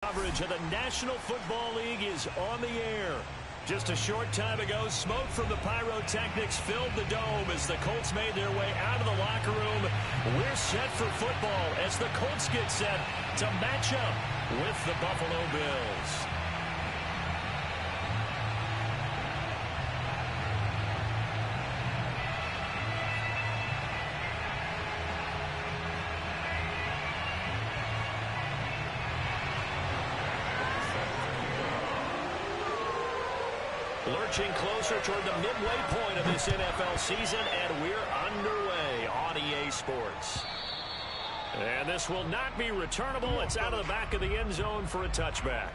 Coverage of the National Football League is on the air. Just a short time ago, smoke from the pyrotechnics filled the dome as the Colts made their way out of the locker room. We're set for football as the Colts get set to match up with the Buffalo Bills. Lurching closer toward the midway point of this NFL season, and we're underway on EA Sports. And this will not be returnable. It's out of the back of the end zone for a touchback.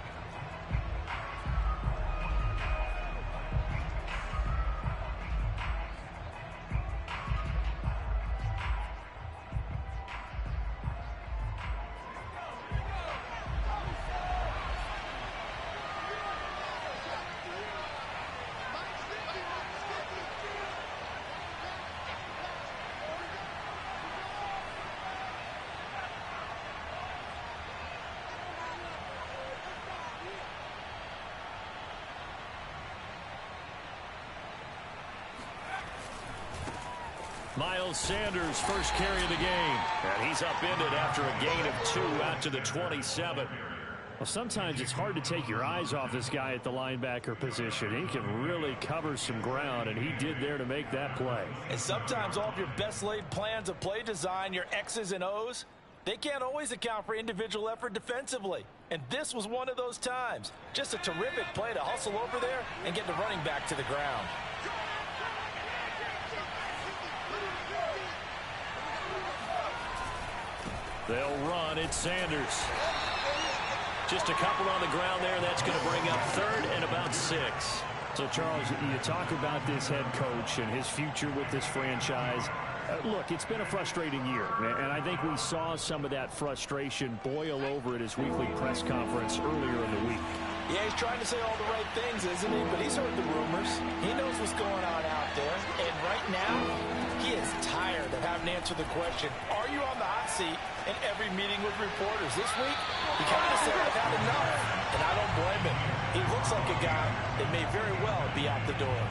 Miles Sanders, first carry of the game. And he's upended after a gain of 2 out to the 27. Well, sometimes it's hard to take your eyes off this guy at the linebacker position. He can really cover some ground, and he did there to make that play. And sometimes all of your best laid plans of play design, your X's and O's, they can't always account for individual effort defensively. And this was one of those times. Just a terrific play to hustle over there and get the running back to the ground. They'll run. It's Sanders. Just a couple on the ground there. That's going to bring up third and about 6. So, Charles, you talk about this head coach and his future with this franchise. Look, it's been a frustrating year, and I think we saw some of that frustration boil over at his weekly press conference earlier in the week. Yeah, he's trying to say all the right things, isn't he? But he's heard the rumors. He knows what's going on out there. And right now, he is tired of having to answer the question, are you on the hot seat in every meeting with reporters? This week, he kind of said, I've had enough. And I don't blame him. He looks like a guy that may very well be out the door.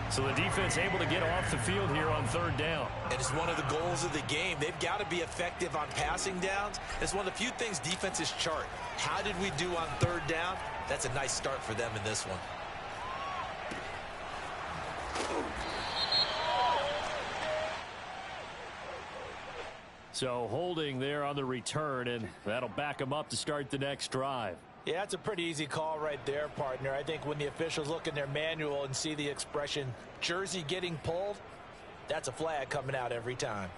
So the defense able to get off the field here on third down. And it's one of the goals of the game. They've got to be effective on passing downs. It's one of the few things defenses chart. How did we do on third down? That's a nice start for them in this one. So holding there on the return, and that'll back them up to start the next drive. Yeah, that's a pretty easy call right there, partner. I think when the officials look in their manual and see the expression jersey getting pulled, that's a flag coming out every time.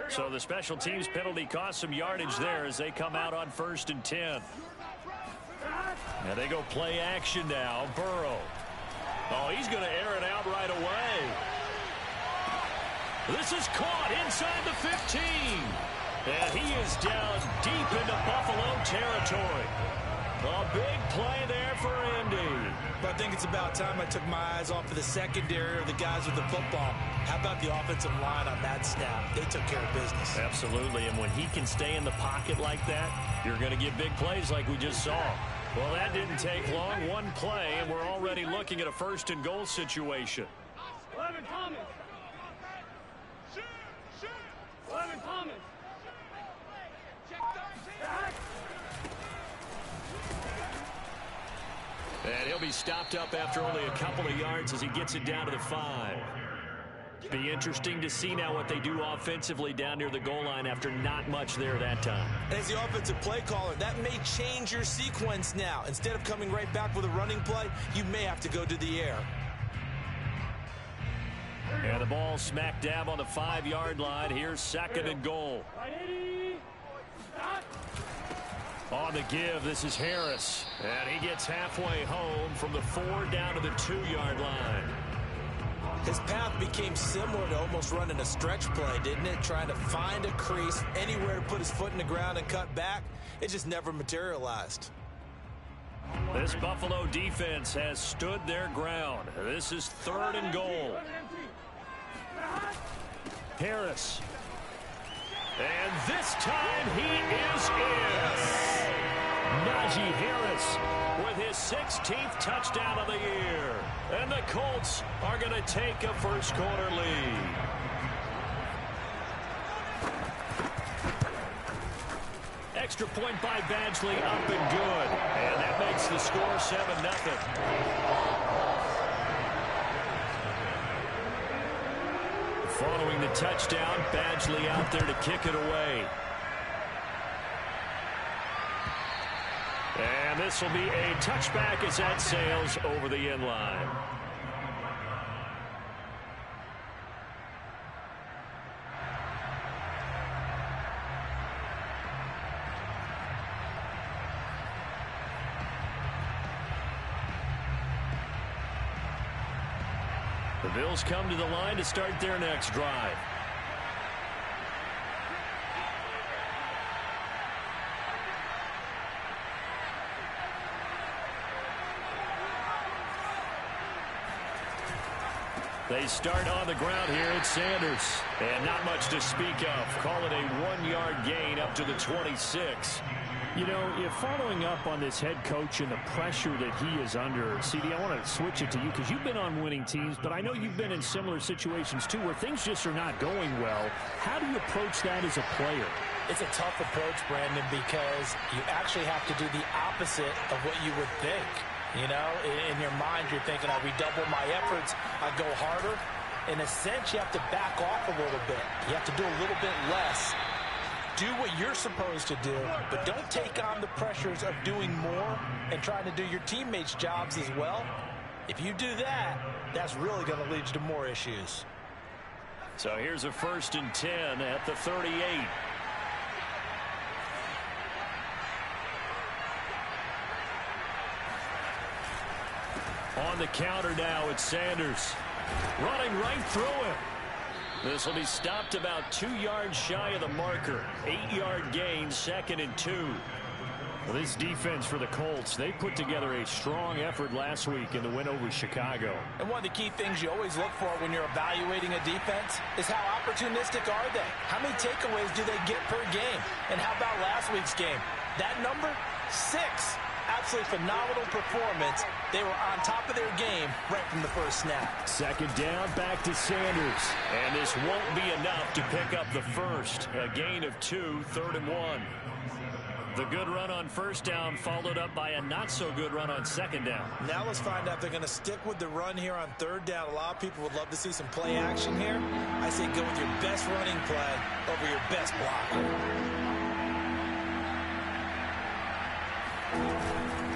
So the special teams penalty cost some yardage there as they come out on 1st and 10. And they go play action now. Burrow. Oh, he's going to air it out right away. This is caught inside the 15. And he is down deep into Buffalo territory. A big play there for Indy. But I think it's about time I took my eyes off of the secondary or the guys with the football. How about the offensive line on that snap? They took care of business. Absolutely, and when he can stay in the pocket like that, you're going to get big plays like we just saw. Well, that didn't take long. One play, and we're already looking at a 1st and goal situation. 11 Thomas. Shoot! 11 Thomas. And he'll be stopped up after only a couple of yards as he gets it down to the 5. Be interesting to see now what they do offensively down near the goal line after not much there that time. As the offensive play caller, that may change your sequence now. Instead of coming right back with a running play, you may have to go to the air. And the ball smack dab on the 5-yard line. Here's 2nd and goal. On the give, this is Harris. And he gets halfway home from the 4 down to the 2-yard line. His path became similar to almost running a stretch play, didn't it? Trying to find a crease, anywhere to put his foot in the ground and cut back. It just never materialized. This Buffalo defense has stood their ground. This is 3rd and goal. Harris. And this time he is in. Najee Harris with his 16th touchdown of the year. And the Colts are going to take a first-quarter lead. Extra point by Badgley, up and good. And that makes the score 7-0. Following the touchdown, Badgley out there to kick it away. And this will be a touchback as that sails over the end line. The Bills come to the line to start their next drive. They start on the ground here at Sanders. And not much to speak of. Call it a 1-yard gain up to the 26. You know, if following up on this head coach and the pressure that he is under, CD, I want to switch it to you because you've been on winning teams, but I know you've been in similar situations too where things just are not going well. How do you approach that as a player? It's a tough approach, Brandon, because you actually have to do the opposite of what you would think. You know, in your mind, you're thinking, I redouble my efforts, I go harder. In a sense, you have to back off a little bit. You have to do a little bit less. Do what you're supposed to do, but don't take on the pressures of doing more and trying to do your teammates' jobs as well. If you do that, that's really going to lead you to more issues. So here's a 1st and 10 at the 38. On the counter now, it's Sanders. Running right through him. This will be stopped about 2 yards shy of the marker. 8-yard gain, 2nd and 2. Well, this defense for the Colts, they put together a strong effort last week in the win over Chicago. And one of the key things you always look for when you're evaluating a defense is how opportunistic are they? How many takeaways do they get per game? And how about last week's game? That number, 6. Absolutely phenomenal performance. They were on top of their game right from the first snap. 2nd down, back to Sanders. And this won't be enough to pick up the first. A gain of 2, 3rd and 1. The good run on 1st down followed up by a not-so-good run on 2nd down. Now let's find out if they're going to stick with the run here on 3rd down. A lot of people would love to see some play action here. I say go with your best running play over your best blocker.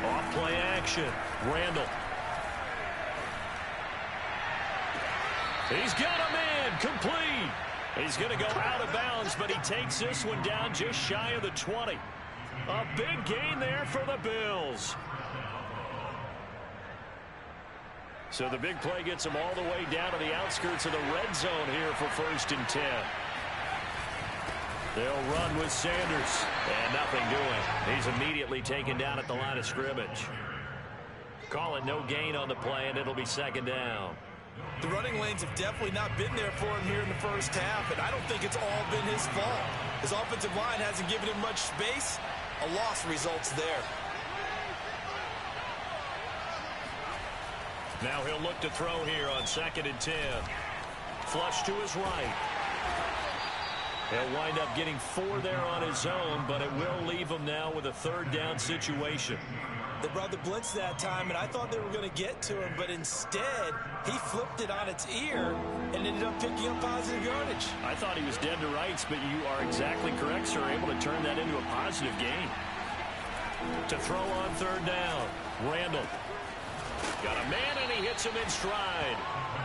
Off play action. Randall. He's got a man. Complete. He's going to go out of bounds, but he takes this one down just shy of the 20. A big gain there for the Bills. So the big play gets him all the way down to the outskirts of the red zone here for 1st and 10. They'll run with Sanders. And nothing doing. He's immediately taken down at the line of scrimmage. Call it no gain on the play, and it'll be 2nd down. The running lanes have definitely not been there for him here in the first half, and I don't think it's all been his fault. His offensive line hasn't given him much space. A loss results there. Now he'll look to throw here on 2nd and 10. Flush to his right. He'll wind up getting 4 there on his own, but it will leave him now with a 3rd down situation. They brought the blitz that time, and I thought they were going to get to him, but instead, he flipped it on its ear and ended up picking up positive yardage. I thought he was dead to rights, but you are exactly correct, sir. Able to turn that into a positive gain. To throw on 3rd down, Randall. Got a man, and he hits him in stride.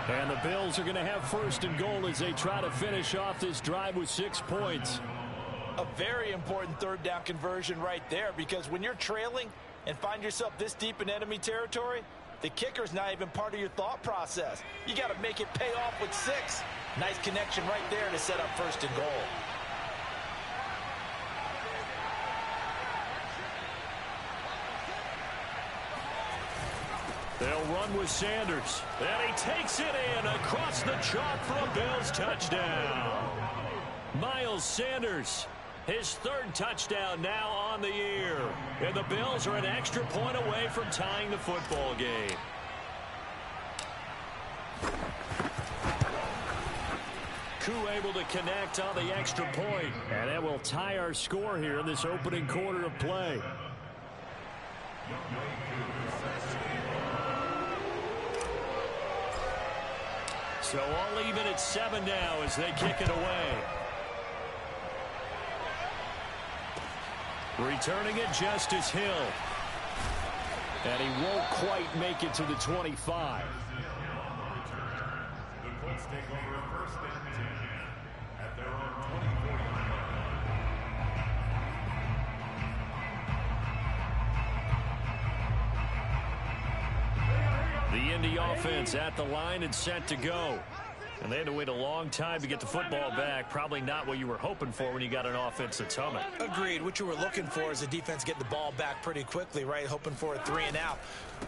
And the Bills are going to have 1st and goal as they try to finish off this drive with 6 points. A very important 3rd down conversion right there, because when you're trailing and find yourself this deep in enemy territory, the kicker's not even part of your thought process. You got to make it pay off with 6. Nice connection right there to set up 1st and goal. run with Sanders. And he takes it in across the chalk for a Bills touchdown. Miles Sanders, his third touchdown now on the year. And the Bills are an extra point away from tying the football game. Koo able to connect on the extra point. And that will tie our score here in this opening quarter of play. So all even at 7 now as they kick it away. Returning it, Justice Hill. And he won't quite make it to the 25. The Colts take over first and 10 at their own 24. The Indy offense at the line and set to go. And they had to wait a long time to get the football back. Probably not what you were hoping for when you got an offense that's humming. Agreed. What you were looking for is the defense getting the ball back pretty quickly, right? Hoping for a 3 and out.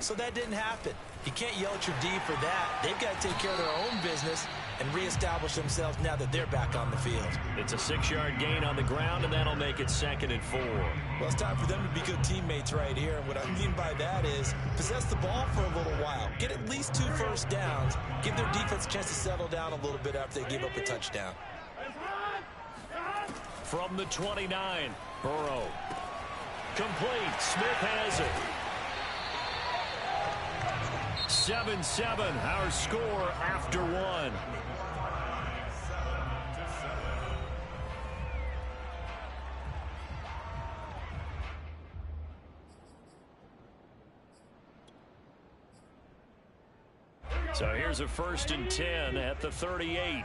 So that didn't happen. You can't yell at your D for that. They've got to take care of their own business and reestablish themselves now that they're back on the field. It's a 6-yard gain on the ground, and that'll make it 2nd and 4. Well, it's time for them to be good teammates right here. And what I mean by that is possess the ball for a little while. Get at least 2 first downs. Give their defense a chance to settle down a little bit after they give up a touchdown. From the 29, Burrow. Complete. Smith has it. 7-7, our score after 1. So here's a 1st and 10 at the 38.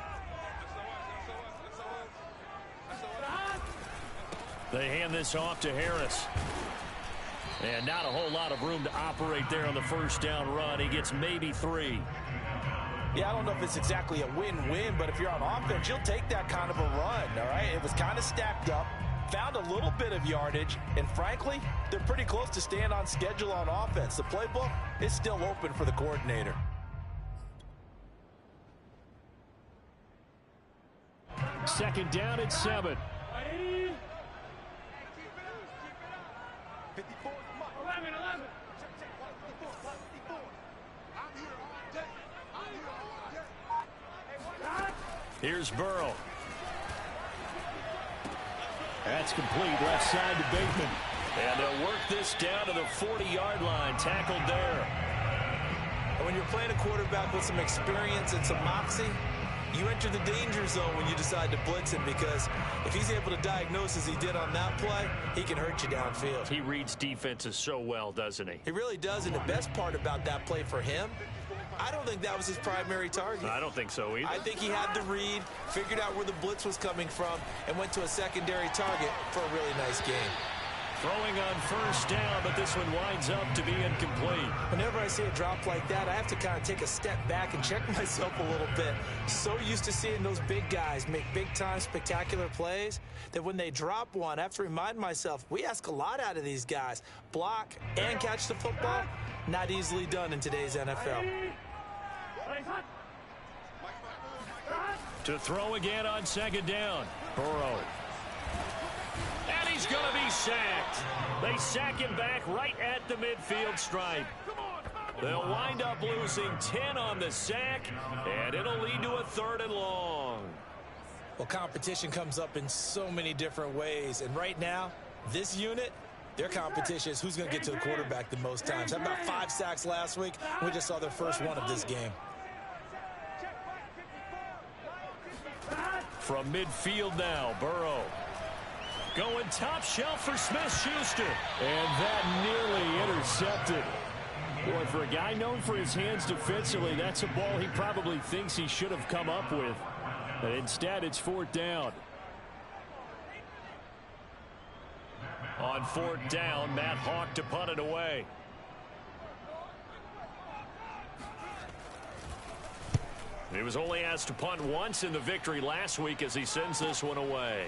They hand this off to Harris. And not a whole lot of room to operate there on the first down run. He gets maybe 3. Yeah, I don't know if it's exactly a win-win, but if you're on offense, you'll take that kind of a run, all right? It was kind of stacked up, found a little bit of yardage, and frankly, they're pretty close to staying on schedule on offense. The playbook is still open for the coordinator. Second down at 7. 11. Here's Burrow. That's complete. Left side to Bateman. And they'll work this down to the 40-yard line. Tackled there. When you're playing a quarterback with some experience and some moxie, you enter the danger zone when you decide to blitz him, because if he's able to diagnose as he did on that play, he can hurt you downfield. He reads defenses so well, doesn't he? He really does, and the best part about that play for him, I don't think that was his primary target. I don't think so either. I think he had the read, figured out where the blitz was coming from, and went to a secondary target for a really nice game. Throwing on first down, but this one winds up to be incomplete. Whenever I see a drop like that, I have to kind of take a step back and check myself a little bit. So used to seeing those big guys make big-time spectacular plays that when they drop one, I have to remind myself, we ask a lot out of these guys. Block and catch the football, not easily done in today's NFL. To throw again on second down. Burrow. And he's going to be sacked. They sack him back right at the midfield stripe. They'll wind up losing 10 on the sack, and it'll lead to a 3rd and long. Well, competition comes up in so many different ways, and right now, this unit, their competition is who's going to get to the quarterback the most times. Had about 5 sacks last week. We just saw their first one of this game. From midfield now, Burrow. Going top shelf for Smith-Schuster. And that nearly intercepted. Boy, for a guy known for his hands defensively, that's a ball he probably thinks he should have come up with. But instead, it's 4th down. On 4th down, Matt Hawk to punt it away. He was only asked to punt once in the victory last week as he sends this one away.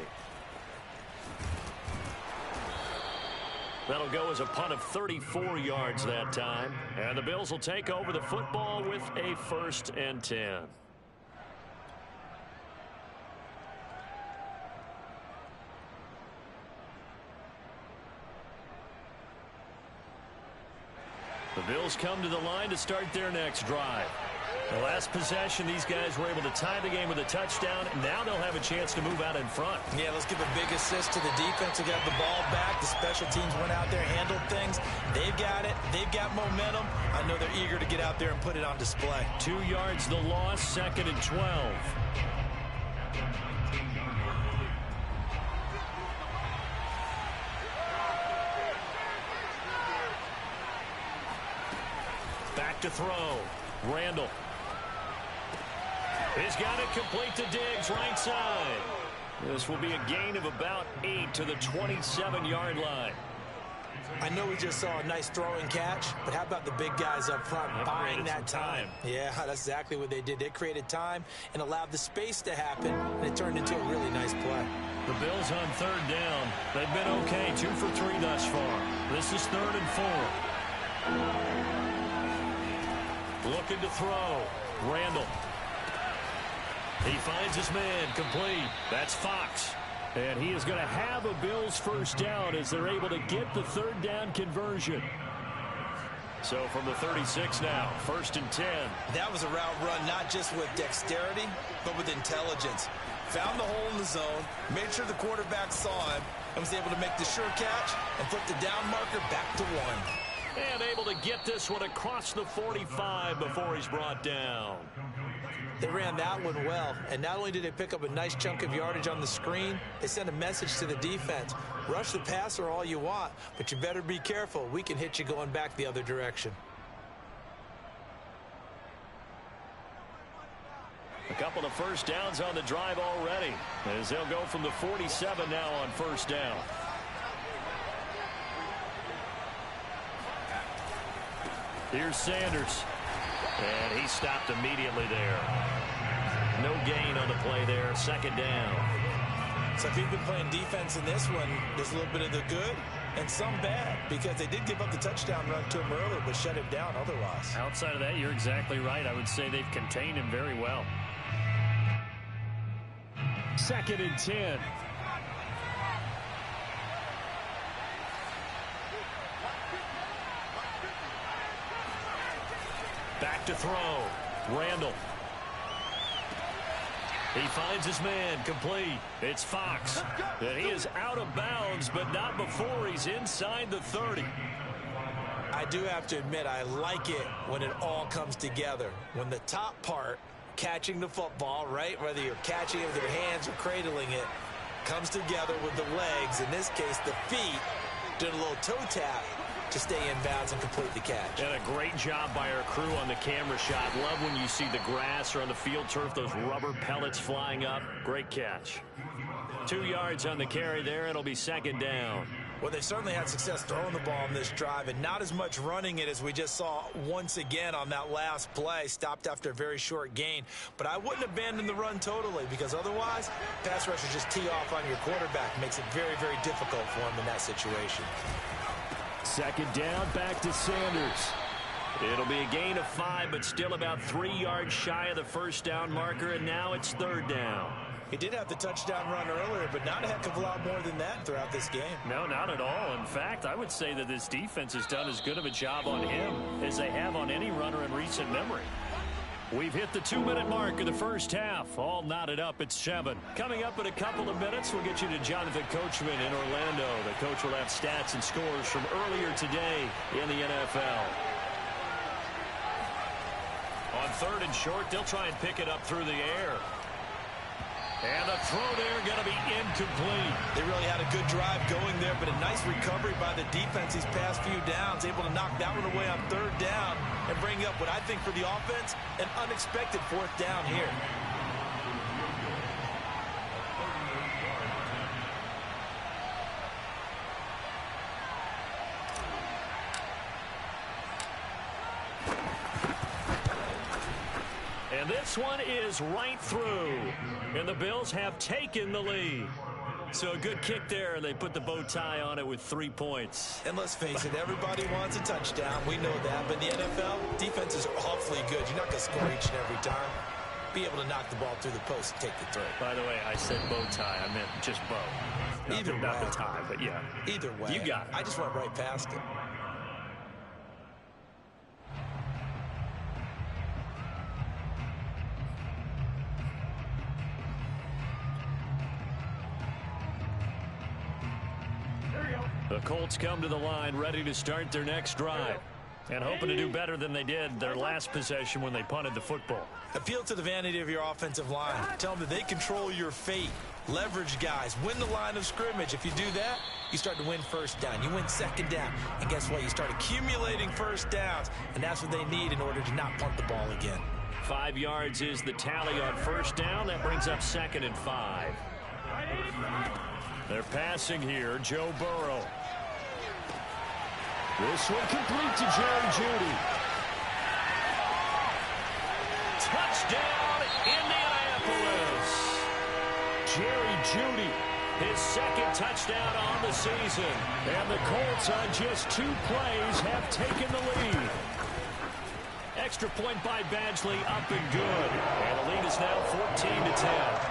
That'll go as a punt of 34 yards that time. And the Bills will take over the football with a 1st and 10. The Bills come to the line to start their next drive. The last possession, these guys were able to tie the game with a touchdown. Now they'll have a chance to move out in front. Yeah, let's give a big assist to the defense who got the ball back. The special teams went out there, handled things. They've got it. They've got momentum. I know they're eager to get out there and put it on display. 2 yards the loss, 2nd and 12. Back to throw. Randall. He's got it complete to Diggs, right side. This will be a gain of about 8 to the 27-yard line. I know we just saw a nice throwing catch, but how about the big guys up front buying that time? Yeah, that's exactly what they did. They created time and allowed the space to happen, and it turned into a really nice play. The Bills on 3rd down. They've been okay, 2 for 3 thus far. This is 3rd and 4. Looking to throw. Randall. He finds his man complete. That's Fox. And he is going to have a Bills 1st down as they're able to get the 3rd down conversion. So from the 36 now, 1st and 10. That was a route run not just with dexterity, but with intelligence. Found the hole in the zone, made sure the quarterback saw him, and was able to make the sure catch and flip the down marker back to 1. And able to get this one across the 45 before he's brought down. They ran that one well, and not only did they pick up a nice chunk of yardage on the screen, they sent a message to the defense. Rush the passer all you want, but you better be careful. We can hit you going back the other direction. A couple of 1st downs on the drive already, as they'll go from the 47 now on 1st down. Here's Sanders. And he stopped immediately there. No gain on the play there. 2nd down. So if you've been playing defense in this one, there's a little bit of the good and some bad, because they did give up the touchdown run to him earlier, but shut him down otherwise. Outside of that, you're exactly right. I would say they've contained him very well. 2nd and 10. Back to throw. Randall. He finds his man complete. It's Fox. And he is out of bounds, but not before he's inside the 30. I do have to admit, I like it when it all comes together. When the top part, catching the football, right, whether you're catching it with your hands or cradling it, comes together with the legs, in this case the feet, doing a little toe tap to stay in bounds and complete the catch. And a great job by our crew on the camera shot. Love when you see the grass or on the field turf, those rubber pellets flying up. Great catch. 2 yards on the carry there. It'll be 2nd down. Well, they certainly had success throwing the ball in this drive, and not as much running it as we just saw once again on that last play. Stopped after a very short gain. But I wouldn't abandon the run totally, because otherwise, pass rushers just tee off on your quarterback. Makes it very, very difficult for him in that situation. 2nd down, back to Sanders. It'll be a gain of 5, but still about 3 yards shy of the 1st down marker, and now it's 3rd down. He did have the touchdown run earlier, but not a heck of a lot more than that throughout this game. No, not at all. In fact, I would say that this defense has done as good of a job on him as they have on any runner in recent memory. We've hit the 2-minute mark of the 1st half. All knotted up at 7. Coming up in a couple of minutes, we'll get you to Jonathan Coachman in Orlando. The coach will have stats and scores from earlier today in the NFL. On 3rd and short, they'll try and pick it up through the air. And the throw there going to be incomplete. They really had a good drive going there, but a nice recovery by the defense these past few downs, able to knock that one away on 3rd down and bring up what I think for the offense, an unexpected 4th down here. And this one is right through. And the Bills have taken the lead. So a good kick there, and they put the bow tie on it with 3 points. And let's face it, everybody wants a touchdown. We know that. But in the NFL, defenses are awfully good. You're not going to score each and every time. Be able to knock the ball through the post and take the throw. By the way, I said bow tie. I meant just bow. Either way. Not the tie, but yeah. Either way. You got it. I just went right past it. The Colts come to the line ready to start their next drive and hoping to do better than they did their last possession when they punted the football. Appeal to the vanity of your offensive line. Tell them that they control your fate. Leverage guys. Win the line of scrimmage. If you do that, you start to win first down. You win second down. And guess what? You start accumulating first downs. And that's what they need in order to not punt the ball again. 5 yards is the tally on first down. That brings up 2nd and 5. They're passing here. Joe Burrow. This one complete to Jerry Jeudy. Touchdown, Indianapolis. Jerry Jeudy, his 2nd touchdown on the season. And the Colts on just 2 plays have taken the lead. Extra point by Badgley, up and good. And the lead is now 14-10.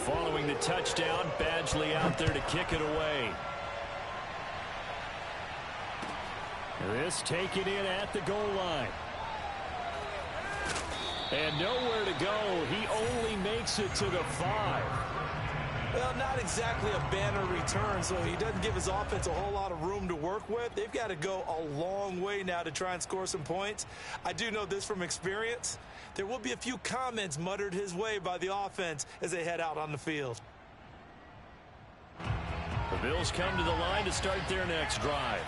Following the touchdown, Badgley out there to kick it away. This taken in at the goal line. And nowhere to go. He only makes it to the 5. Well, not exactly a banner return, so he doesn't give his offense a whole lot of room to work with. They've got to go a long way now to try and score some points. I do know this from experience. There will be a few comments muttered his way by the offense as they head out on the field. The Bills come to the line to start their next drive.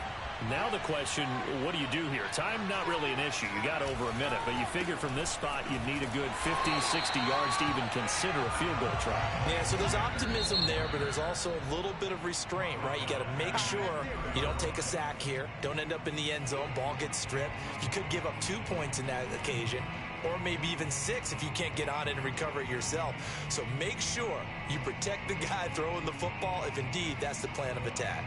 Now the question, what do you do here? Time not really an issue. You got over a minute, but you figure from this spot you'd need a good 50, 60 yards to even consider a field goal try. Yeah, so there's optimism there, but there's also a little bit of restraint, right? You got to make sure you don't take a sack here. Don't end up in the end zone. Ball gets stripped. You could give up 2 points in that occasion, or maybe even 6 if you can't get on it and recover it yourself. So make sure you protect the guy throwing the football if indeed that's the plan of attack.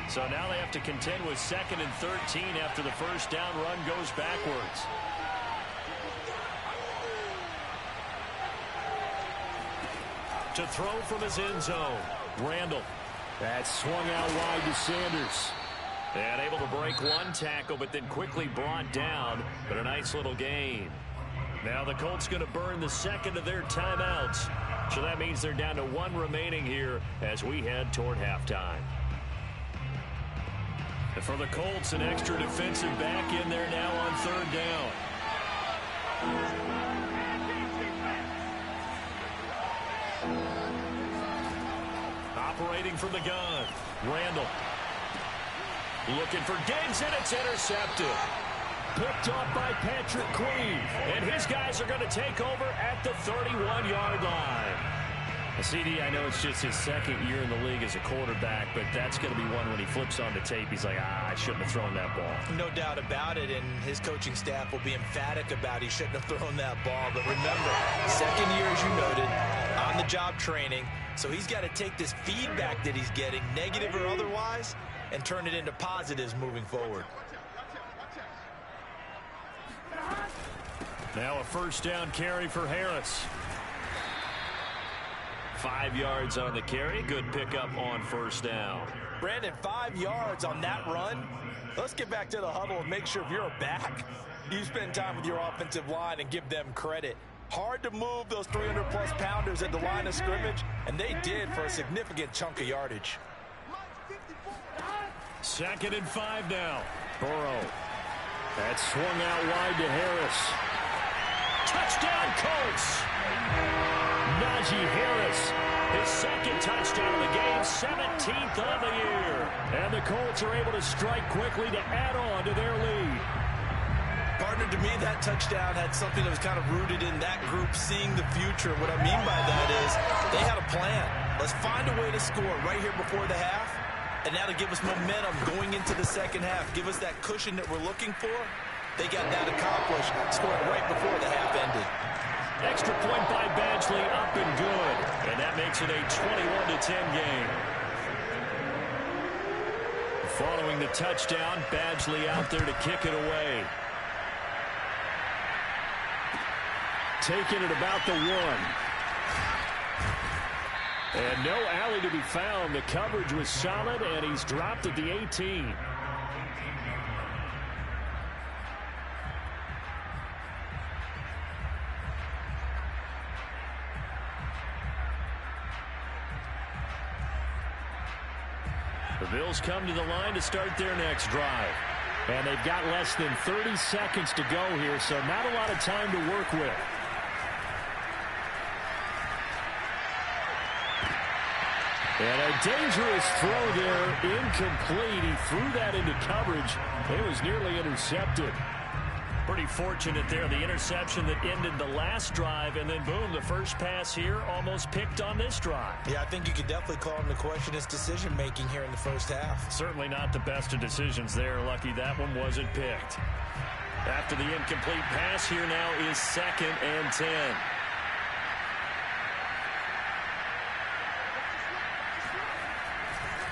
So now they have to contend with 2nd and 13 after the first down run goes backwards. To throw from his end zone, Randall. That swung out wide to Sanders. And able to break one tackle, but then quickly brought down. But a nice little gain. Now the Colts going to burn the 2nd of their timeouts. So that means they're down to 1 remaining here as we head toward halftime. And for the Colts, an extra defensive back in there now on 3rd down. Operating from the gun, Randall. Looking for Diggs, and it's intercepted. Picked off by Patrick Queen. And his guys are going to take over at the 31-yard line. CD, I know it's just his 2nd year in the league as a quarterback, but that's going to be one when he flips on the tape. He's like, I shouldn't have thrown that ball. No doubt about it, and his coaching staff will be emphatic about he shouldn't have thrown that ball. But remember, 2nd year, as you noted, on-the-job training. So he's got to take this feedback that he's getting, negative or otherwise, and turn it into positives moving forward. Now a first down carry for Harris. 5 yards on the carry. Good pickup on first down. Brandon, 5 yards on that run. Let's get back to the huddle and make sure if you're a back, you spend time with your offensive line and give them credit. Hard to move those 300-plus pounders at the line of scrimmage, and they did for a significant chunk of yardage. 2nd and 5 now. Burrow. That swung out wide to Harris. Touchdown, Colts! Najee Harris. His 2nd touchdown of the game, 17th of the year. And the Colts are able to strike quickly to add on to their lead. Partner, to me, that touchdown had something that was kind of rooted in that group seeing the future. What I mean by that is they had a plan. Let's find a way to score right here before the half, and that'll give us momentum going into the second half. Give us that cushion that we're looking for. They got that accomplished, scored right before the half ended. Extra point by Badgley, up and good. And that makes it a 21-10 game. Following the touchdown, Badgley out there to kick it away. Taking it about the 1. And no alley to be found. The coverage was solid, and he's dropped at the 18. The Bills come to the line to start their next drive. And they've got less than 30 seconds to go here, so not a lot of time to work with. And a dangerous throw there, incomplete. He threw that into coverage. It was nearly intercepted. Pretty fortunate there, the interception that ended the last drive, and then boom, the first pass here almost picked on this drive. Yeah, I think you could definitely call him to question his decision-making here in the first half. Certainly not the best of decisions there. Lucky that one wasn't picked. After the incomplete pass, here now is 2nd and 10.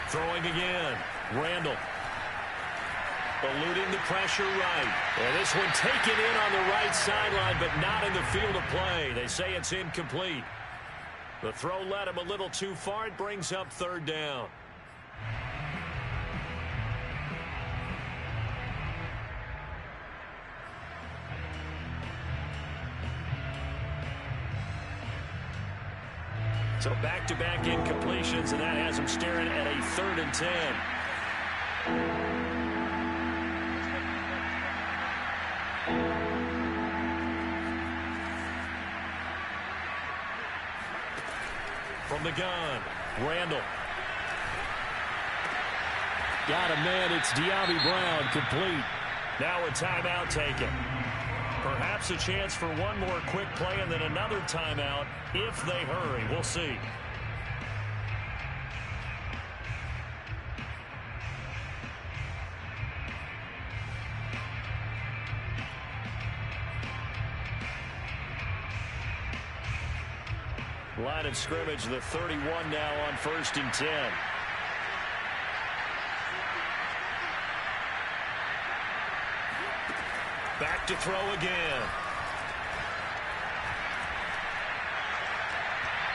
Throwing again. Randall. Eluding the pressure right. And this one taken in on the right sideline, but not in the field of play. They say it's incomplete. The throw led him a little too far. It brings up 3rd down. So back-to-back incompletions, and that has him staring at a 3rd and 10. From the gun, Randall. Got a man, it's De'Ami Brown, complete. Now a timeout taken. Perhaps a chance for one more quick play and then another timeout if they hurry. We'll see. Line of scrimmage, the 31 now on 1st and 10. Back to throw again.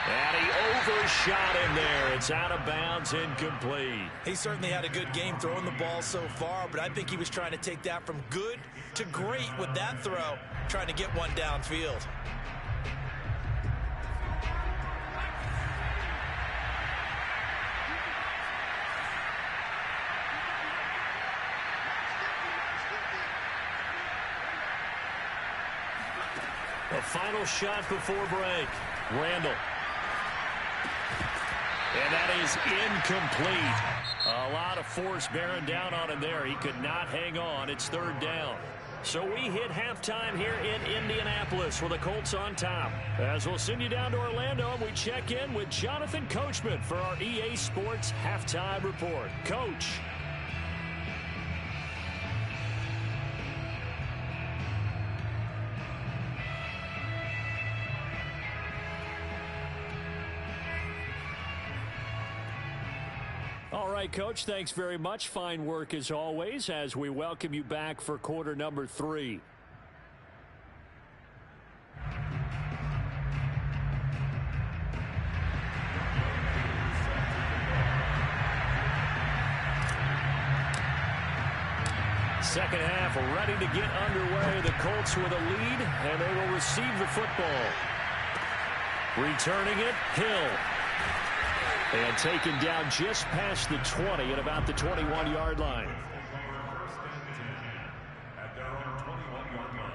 And he overshot him there. It's out of bounds, incomplete. He certainly had a good game throwing the ball so far, but I think he was trying to take that from good to great with that throw, trying to get one downfield. A final shot before break. Randall. And that is incomplete. A lot of force bearing down on him there. He could not hang on. It's 3rd down. So we hit halftime here in Indianapolis with the Colts on top. As we'll send you down to Orlando, and we check in with Jonathan Coachman for our EA Sports Halftime Report. Coach. All right, Coach, thanks very much. Fine work as always as we welcome you back for quarter number 3. second half ready to get underway. The Colts with a lead, and they will receive the football. Returning it, Hill. And taken down just past the 20 at about the 21-yard line. At their own 21-yard line.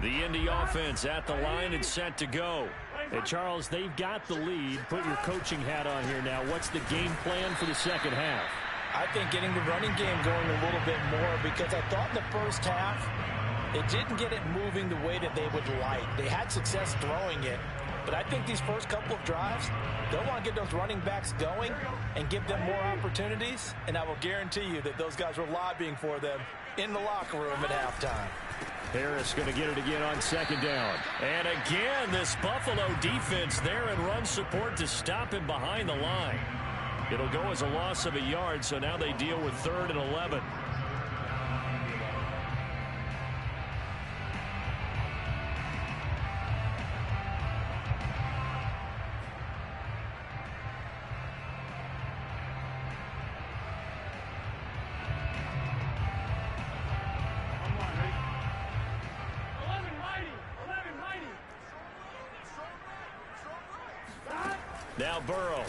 The Indy offense at the line and set to go. And Charles, they've got the lead. Put your coaching hat on here now. What's the game plan for the second half? I think getting the running game going a little bit more, because I thought in the first half it didn't get it moving the way that they would like. They had success throwing it, but I think these first couple of drives, they'll want to get those running backs going and give them more opportunities, and I will guarantee you that those guys were lobbying for them in the locker room at halftime. Harris going to get it again on second down. And again, this Buffalo defense there in run support to stop him behind the line. It'll go as a loss of a yard, so now they deal with 3rd and 11. Now Burrow.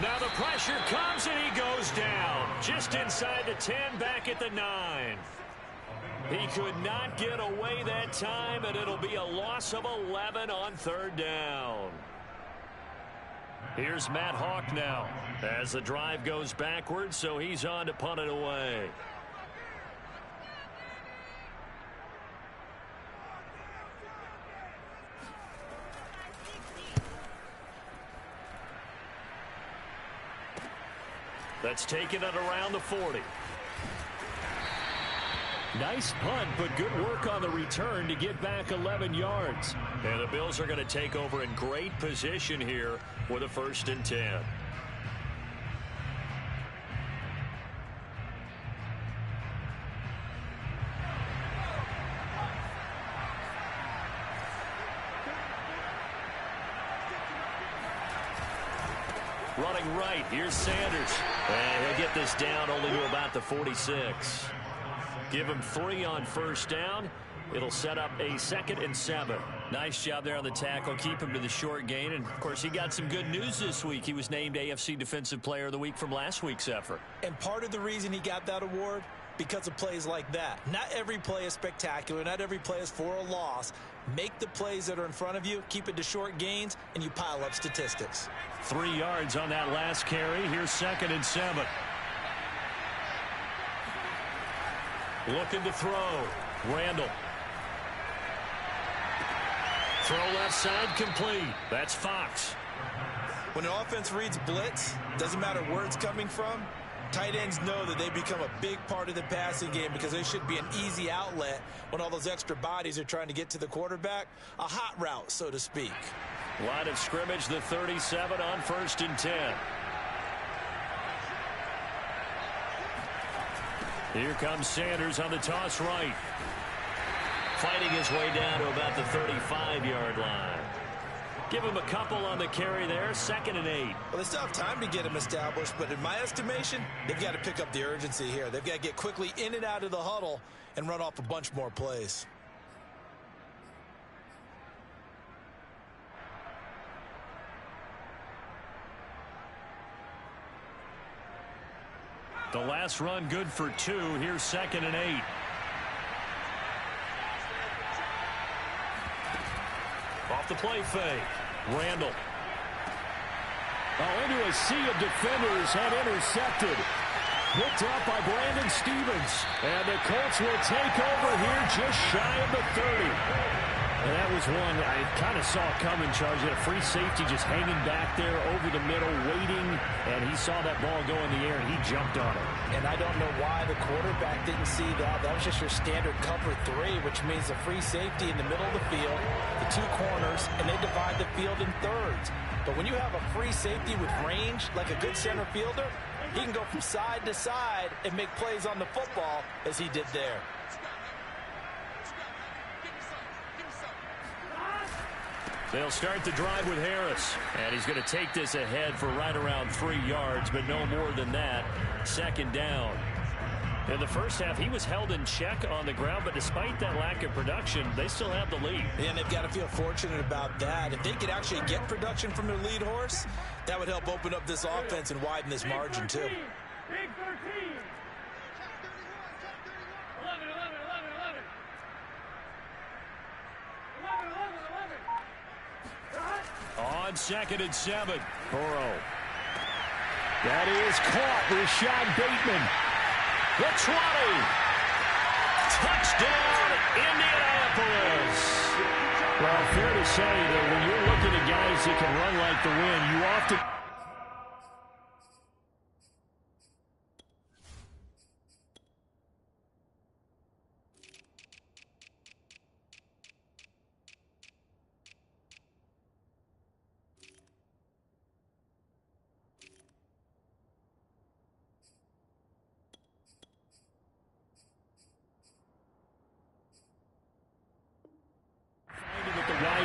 Now the pressure comes and he goes down. Just inside the 10, back at the 9. He could not get away that time, and it'll be a loss of 11 on 3rd down. Here's Matt Hawk now as the drive goes backwards, so he's on to punt it away. That's taken it around the 40. Nice punt, but good work on the return to get back 11 yards. And the Bills are going to take over in great position here with a 1st and 10. Running right, here's Sanders. And he'll get this down only to about the 46. Give him 3 on 1st down. It'll set up a 2nd and 7. Nice job there on the tackle. Keep him to the short gain. And, of course, he got some good news this week. He was named AFC Defensive Player of the Week from last week's effort. And part of the reason he got that award, because of plays like that. Not every play is spectacular. Not every play is for a loss. Make the plays that are in front of you, keep it to short gains, and you pile up statistics. 3 yards on that last carry. Here's 2nd and 7. Looking to throw. Randall. Throw left side complete. That's Fox. When an offense reads blitz, doesn't matter where it's coming from, tight ends know that they become a big part of the passing game because they should be an easy outlet when all those extra bodies are trying to get to the quarterback. A hot route, so to speak. Line of scrimmage, the 37 on 1st and 10. Here comes Sanders on the toss right. Fighting his way down to about the 35-yard line. Give him a couple on the carry there, 2nd and 8. Well, they still have time to get him established, but in my estimation, they've got to pick up the urgency here. They've got to get quickly in and out of the huddle and run off a bunch more plays. The last run good for 2. Here's 2nd and 8. Off the play fake. Randall. Oh, into a sea of defenders and intercepted. Picked up by Brandon Stevens. And the Colts will take over here just shy of the 30. And that was one I kind of saw coming, Charles. You had a free safety just hanging back there over the middle, waiting, and he saw that ball go in the air, and he jumped on it. And I don't know why the quarterback didn't see that. That was just your standard cover 3, which means a free safety in the middle of the field, the 2 corners, and they divide the field in thirds. But when you have a free safety with range, like a good center fielder, he can go from side to side and make plays on the football as he did there. They'll start the drive with Harris. And he's going to take this ahead for right around 3 yards, but no more than that. 2nd down. In the first half, he was held in check on the ground, but despite that lack of production, they still have the lead. And they've got to feel fortunate about that. If they could actually get production from their lead horse, that would help open up this offense and widen this margin, too. Big 13. 11, 11, 11, 11. 11, 11, 11. On 2nd and 7. Burrow. That is caught. Rashad Bateman. The 20. Touchdown, Indianapolis. Well, fair to say that when you're looking at guys that can run like the wind, you often...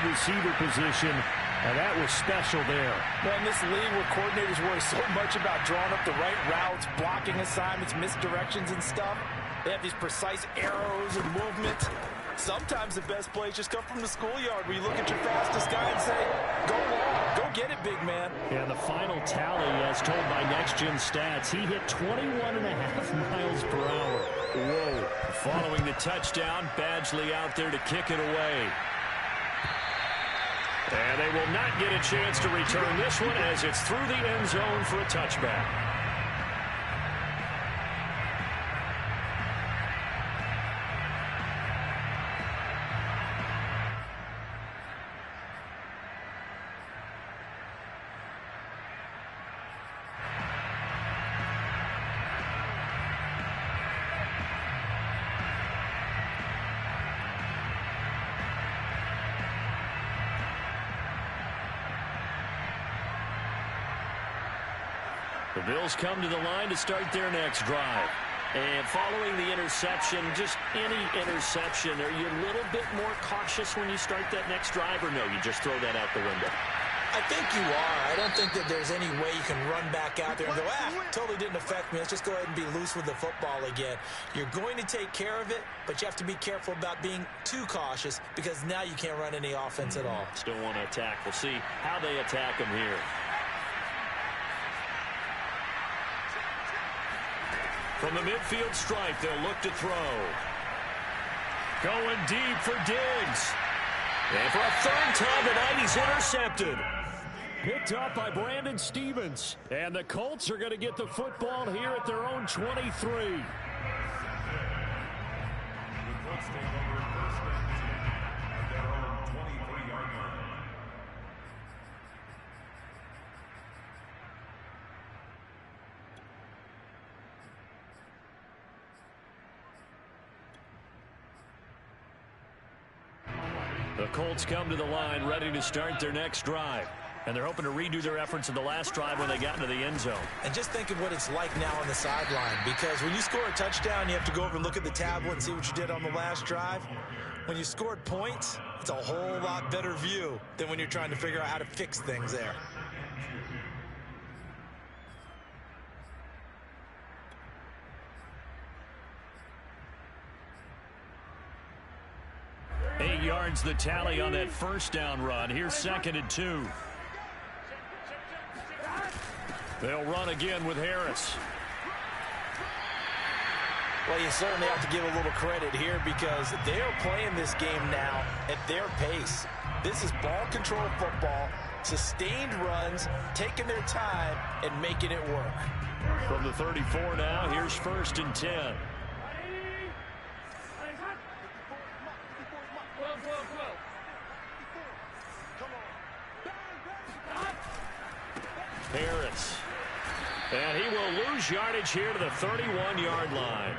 receiver position, and that was special there. Well, in this league where coordinators worry so much about drawing up the right routes, blocking assignments, misdirections and stuff, they have these precise arrows and movements. Sometimes the best plays just come from the schoolyard where you look at your fastest guy and say, go long, go get it, big man. And the final tally, as told by Next Gen Stats, he hit 21.5 miles per hour. Whoa. Following the touchdown, Badgley out there to kick it away. And they will not get a chance to return this one as it's through the end zone for a touchback. The Bills come to the line to start their next drive. And following the interception, just any interception, are you a little bit more cautious when you start that next drive, or no, you just throw that out the window? I think you are. I don't think that there's any way you can run back out there and go, totally didn't affect me. Let's just go ahead and be loose with the football again. You're going to take care of it, but you have to be careful about being too cautious because now you can't run any offense at all. Still want to attack. We'll see how they attack them here. From the midfield stripe, they'll look to throw. Going deep for Diggs. And for a 3rd time tonight, he's intercepted. Picked up by Brandon Stevens. And the Colts are going to get the football here at their own 23. The Colts take over 1st and 10 at their own 23-yard line. The Colts come to the line ready to start their next drive. And they're hoping to redo their efforts in the last drive when they got into the end zone. And just think of what it's like now on the sideline, because when you score a touchdown, you have to go over and look at the tablet and see what you did on the last drive. When you scored points, it's a whole lot better view than when you're trying to figure out how to fix things there. Eight yards the tally on that 1st down run. Here's 2nd and 2. They'll run again with Harris. Well, you certainly have to give a little credit here because they're playing this game now at their pace. This is ball control football, sustained runs, taking their time and making it work. From the 34 now, here's 1st and 10. And he will lose yardage here to the 31-yard line.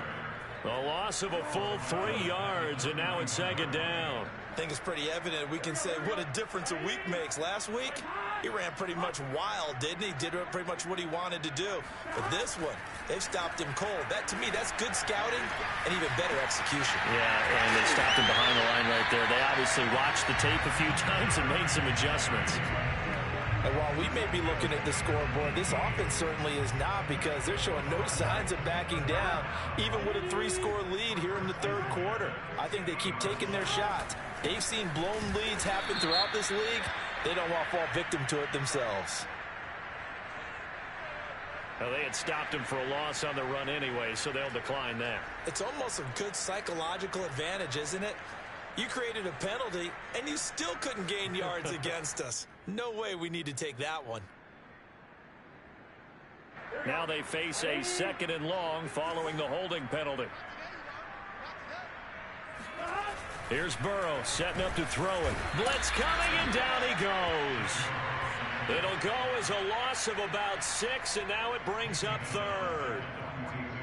A loss of a full 3 yards, and now it's second down. I think it's pretty evident. We can say what a difference a week makes. Last week, he ran pretty much wild, didn't he? Did pretty much what he wanted to do. But this one, they've stopped him cold. That, to me, that's good scouting and even better execution. Yeah, and they stopped him behind the line right there. They obviously watched the tape a few times and made some adjustments. And while we may be looking at the scoreboard, this offense certainly is not, because they're showing no signs of backing down, even with a 3-score lead here in the third quarter. I think they keep taking their shots. They've seen blown leads happen throughout this league. They don't want to fall victim to it themselves. Well, they had stopped him for a loss on the run anyway, so they'll decline that. It's almost a good psychological advantage, isn't it? You created a penalty, and you still couldn't gain yards against us. No way we need to take that one. Now they face a 2nd and long following the holding penalty. Here's Burrow setting up to throw it. Blitz coming, and down he goes. It'll go as a loss of about 6, and now it brings up 3rd.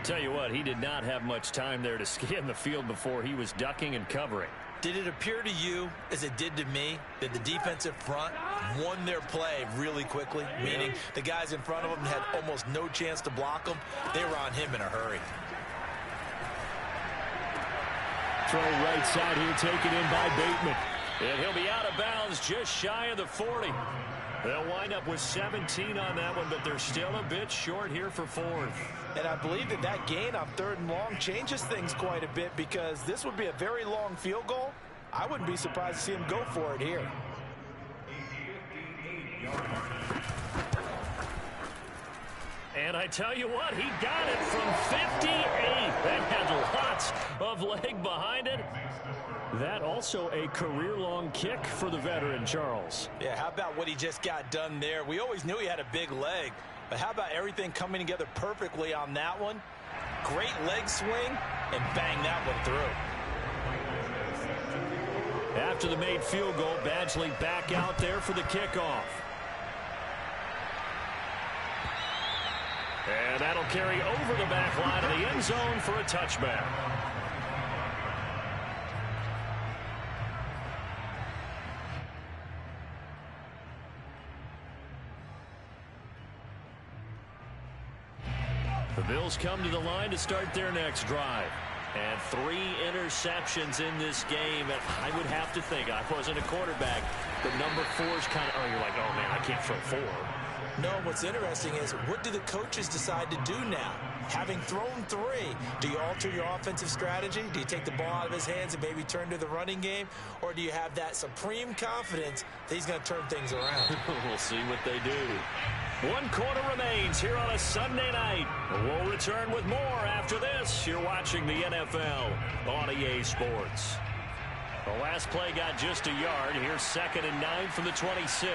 Tell you what, he did not have much time there to scan the field before he was ducking and covering. Did it appear to you, as it did to me, that the defensive front won their play really quickly? Meaning the guys in front of them had almost no chance to block them. They were on him in a hurry. Throw right side here, taken in by Bateman. And he'll be out of bounds just shy of the 40. They'll wind up with 17 on that one, but they're still a bit short here for 4th. And I believe that gain on 3rd and long changes things quite a bit, because this would be a very long field goal. I wouldn't be surprised to see him go for it here. And I tell you what, he got it from 58. That had lots of leg behind it. That also a career-long kick for the veteran, Charles. Yeah, how about what he just got done there? We always knew he had a big leg, but how about everything coming together perfectly on that one? Great leg swing, and bang that one through. After the made field goal, Badgley back out there for the kickoff. And that'll carry over the back line of the end zone for a touchback. The Bills come to the line to start their next drive. And 3 interceptions in this game. And I would have to think, I wasn't a quarterback, but number 4's kind of, you're like, oh, man, I can't throw 4. No, what's interesting is, what do the coaches decide to do now? Having thrown 3, do you alter your offensive strategy? Do you take the ball out of his hands and maybe turn to the running game? Or do you have that supreme confidence that he's going to turn things around? We'll see what they do. 1 quarter remains here on a Sunday night. We'll return with more after this. You're watching the NFL on EA Sports. The last play got just a yard. Here's 2nd and 9 from the 26.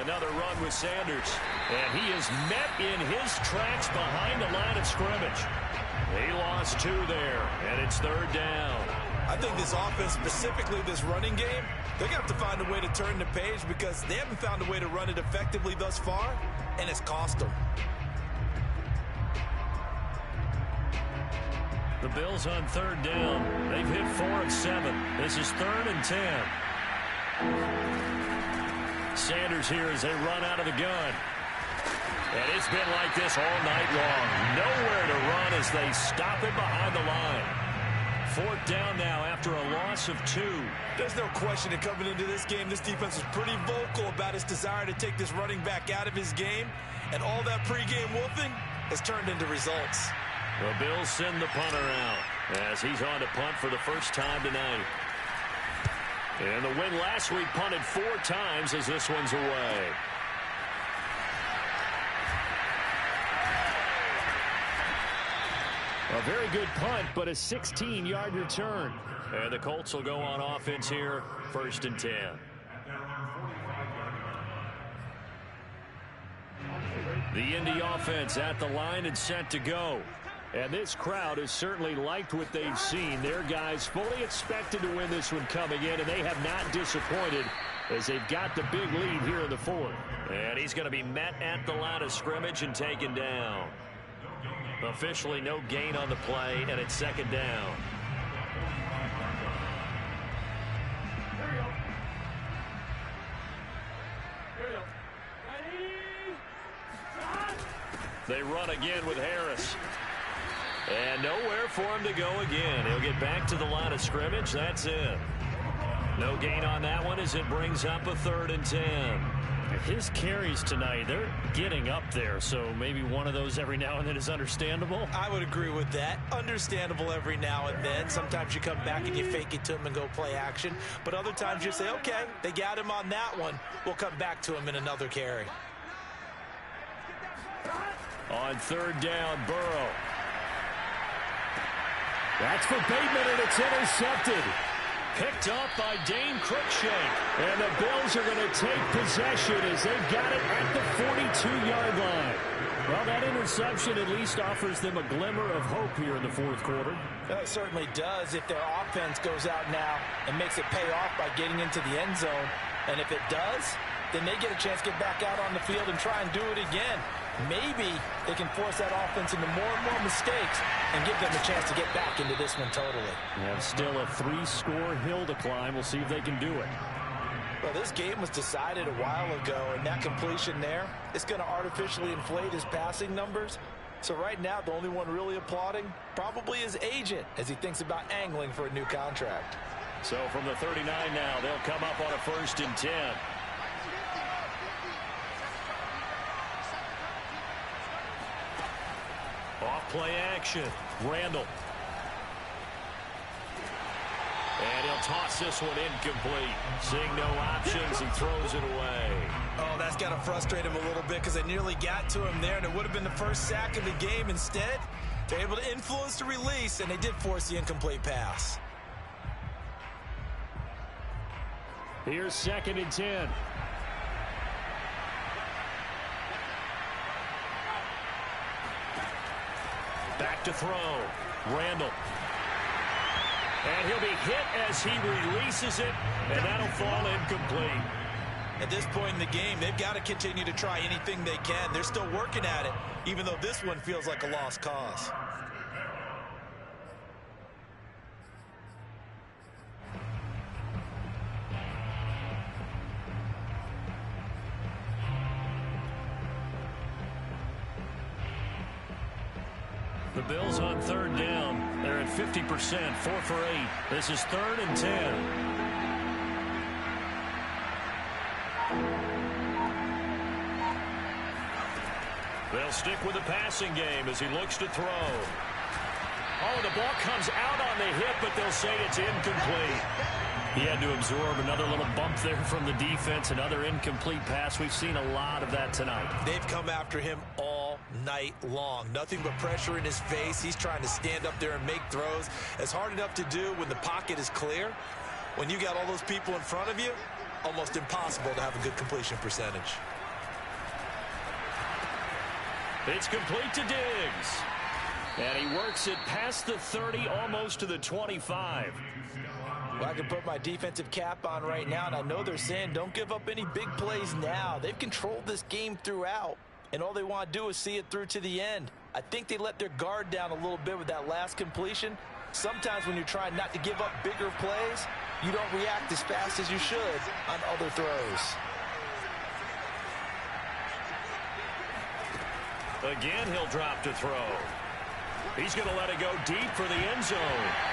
Another run with Sanders. And he is met in his tracks behind the line of scrimmage. He lost 2 there, and it's 3rd down. I think this offense, specifically this running game, they're going to have to find a way to turn the page, because they haven't found a way to run it effectively thus far, and it's cost them. The Bills on 3rd down. They've hit 4 of 7. This is 3rd and 10. Sanders here as they run out of the gun. And it's been like this all night long. Nowhere to run as they stop it behind the line. 4th down now after a loss of 2. There's no question that coming into this game, this defense was pretty vocal about its desire to take this running back out of his game. And all that pregame wolfing has turned into results. The Bills send the punter out as he's on to punt for the first time tonight. And the win last week punted 4 times as this one's away. A very good punt, but a 16-yard return. And the Colts will go on offense here, 1st and 10. The Indy offense at the line and set to go. And this crowd has certainly liked what they've seen. Their guys fully expected to win this one coming in, and they have not disappointed as they've got the big lead here in the fourth. And he's going to be met at the line of scrimmage and taken down. Officially no gain on the play, and it's second down. They run again with Harris. And nowhere for him to go again. He'll get back to the line of scrimmage. That's it. No gain on that one as it brings up a 3rd and 10. His carries tonight, they're getting up there, so maybe one of those every now and then is understandable. I would agree with that. Understandable every now and then. Sometimes you come back and you fake it to him and go play action. But other times you say, okay, they got him on that one. We'll come back to him in another carry. On 3rd down, Burrow. That's for Bateman, and it's intercepted. Picked up by Dane Cruikshank. And the Bills are going to take possession as they've got it at the 42-yard line. Well, that interception at least offers them a glimmer of hope here in the fourth quarter. It certainly does if their offense goes out now and makes it pay off by getting into the end zone. And if it does, then they get a chance to get back out on the field and try and do it again. Maybe they can force that offense into more and more mistakes and give them a chance to get back into this one totally. Yeah, still a 3-score hill to climb. We'll see if they can do it. Well, this game was decided a while ago, and that completion there is going to artificially inflate his passing numbers. So right now, the only one really applauding probably his agent as he thinks about angling for a new contract. So from the 39 now, they'll come up on a 1st and 10. Off play action. Randall. And he'll toss this one incomplete. Seeing no options, he throws it away. Oh, that's got to frustrate him a little bit because they nearly got to him there, and it would have been the first sack of the game. Instead, they're able to influence the release, and they did force the incomplete pass. Here's 2nd and 10. Back to throw. Randall. And he'll be hit as he releases it, and that'll fall incomplete. At this point in the game, they've got to continue to try anything they can. They're still working at it, even though this one feels like a lost cause. The Bills on 3rd down. They're at 50%, 4 for 8. This is 3rd and 10. They'll stick with the passing game as he looks to throw. Oh, the ball comes out on the hip, but they'll say it's incomplete. He had to absorb another little bump there from the defense, another incomplete pass. We've seen a lot of that tonight. They've come after him all night long. Nothing but pressure in his face. He's trying to stand up there and make throws. It's hard enough to do when the pocket is clear. When you got all those people in front of you, almost impossible to have a good completion percentage. It's complete to Diggs. And he works it past the 30, almost to the 25. Well, I can put my defensive cap on right now, and I know they're saying don't give up any big plays now. They've controlled this game throughout, and all they want to do is see it through to the end. I think they let their guard down a little bit with that last completion. Sometimes when you're trying not to give up bigger plays, you don't react as fast as you should on other throws. Again, he'll drop to throw. He's going to let it go deep for the end zone.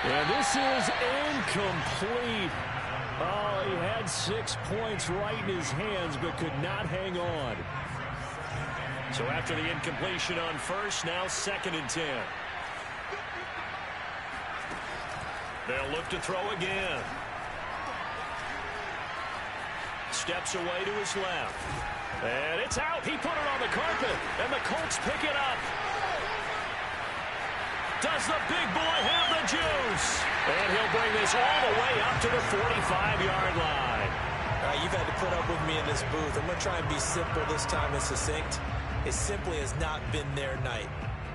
And this is incomplete. Oh, he had 6 points right in his hands, but could not hang on. So after the incompletion on first, now 2nd and 10. They'll look to throw again. Steps away to his left. And it's out. He put it on the carpet, and the Colts pick it up. Does the big boy have the juice? And he'll bring this all the way up to the 45-yard line. You've had to put up with me in this booth. I'm going to try and be simple this time and succinct. It simply has not been their night.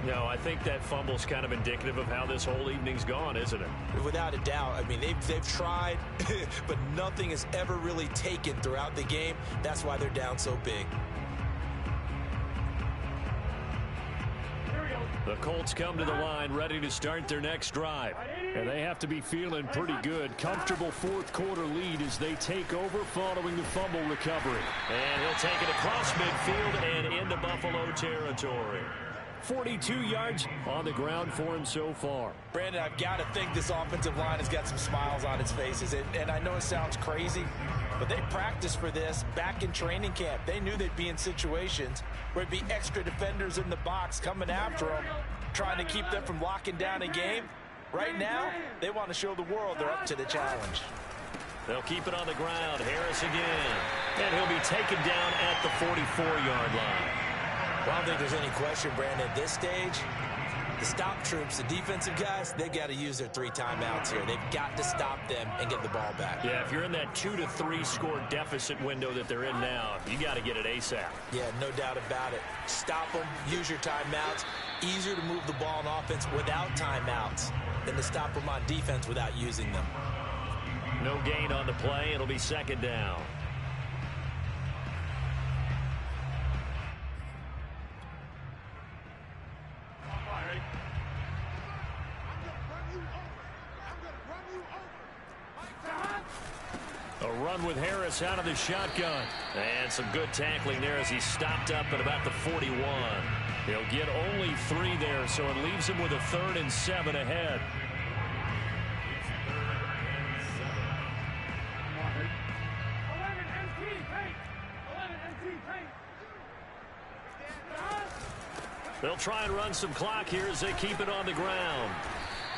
No, I think that fumble's kind of indicative of how this whole evening's gone, isn't it? Without a doubt. I mean, they've tried, but nothing has ever really taken throughout the game. That's why they're down so big. The Colts come to the line ready to start their next drive. And they have to be feeling pretty good. Comfortable fourth quarter lead as they take over following the fumble recovery. And he'll take it across midfield and into Buffalo territory. 42 yards on the ground for him so far. Brandon, I've got to think this offensive line has got some smiles on its faces. And I know it sounds crazy, but they practiced for this back in training camp. They knew they'd be in situations where it'd be extra defenders in the box coming after them, trying to keep them from locking down a game. Right now, they want to show the world they're up to the challenge. They'll keep it on the ground. Harris again. And he'll be taken down at the 44-yard line. Well, I don't think there's any question, Brandon, at this stage, the stop troops, the defensive guys, they've got to use their 3 timeouts here. They've got to stop them and get the ball back. Yeah, if you're in that 2 to 3 score deficit window that they're in now, you got to get it ASAP. Yeah, no doubt about it. Stop them, use your timeouts. Easier to move the ball on offense without timeouts than to stop them on defense without using them. No gain on the play. It'll be second down. A run with Harris out of the shotgun. And some good tackling there as he stopped up at about the 41. He'll get only 3 there, so it leaves him with a 3rd and 7 ahead. They'll try and run some clock here as they keep it on the ground.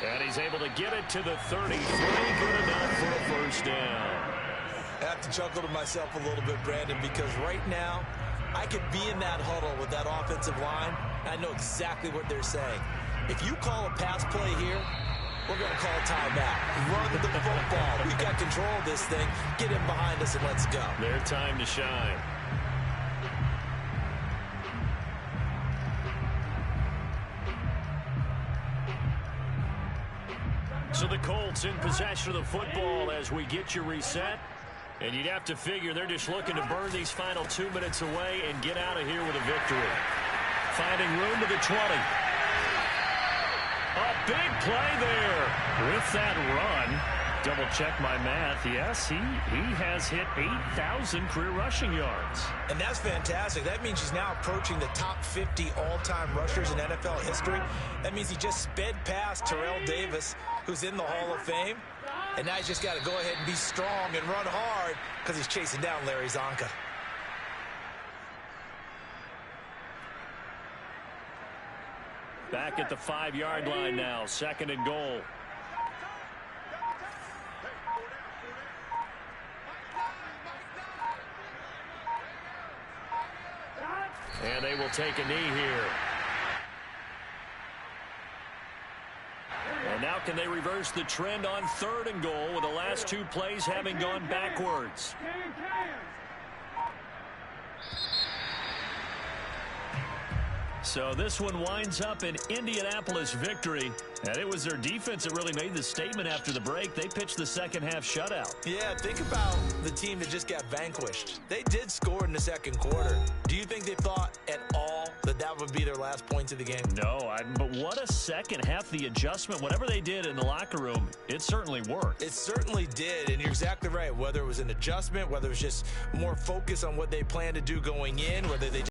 And he's able to get it to the 33. Good enough for a first down. I have to chuckle to myself a little bit, Brandon, because right now I could be in that huddle with that offensive line. I know exactly what they're saying. If you call a pass play here, we're going to call a timeout. Run the football. We've got control of this thing. Get in behind us and let's go. Their time to shine. So the Colts in possession of the football as we get you reset. And you'd have to figure they're just looking to burn these final 2 minutes away and get out of here with a victory. Finding room to the 20. A big play there. With that run, double check my math. Yes, he has hit 8,000 career rushing yards. And that's fantastic. That means he's now approaching the top 50 all-time rushers in NFL history. That means he just sped past Terrell Davis, who's in the Hall of Fame. And now he's just got to go ahead and be strong and run hard because he's chasing down Larry Zonka. Back at the 5-yard line now, 2nd and goal. And they will take a knee here. And now can they reverse the trend on 3rd and goal with the last 2 plays having gone backwards? So this one winds up an Indianapolis victory. And it was their defense that really made the statement after the break. They pitched the second-half shutout. Yeah, think about the team that just got vanquished. They did score in the 2nd quarter. Do you think they thought at all that that would be their last points of the game? No, but what a second half. The adjustment, whatever they did in the locker room, it certainly worked. It certainly did, and you're exactly right. Whether it was an adjustment, whether it was just more focus on what they planned to do going in, whether they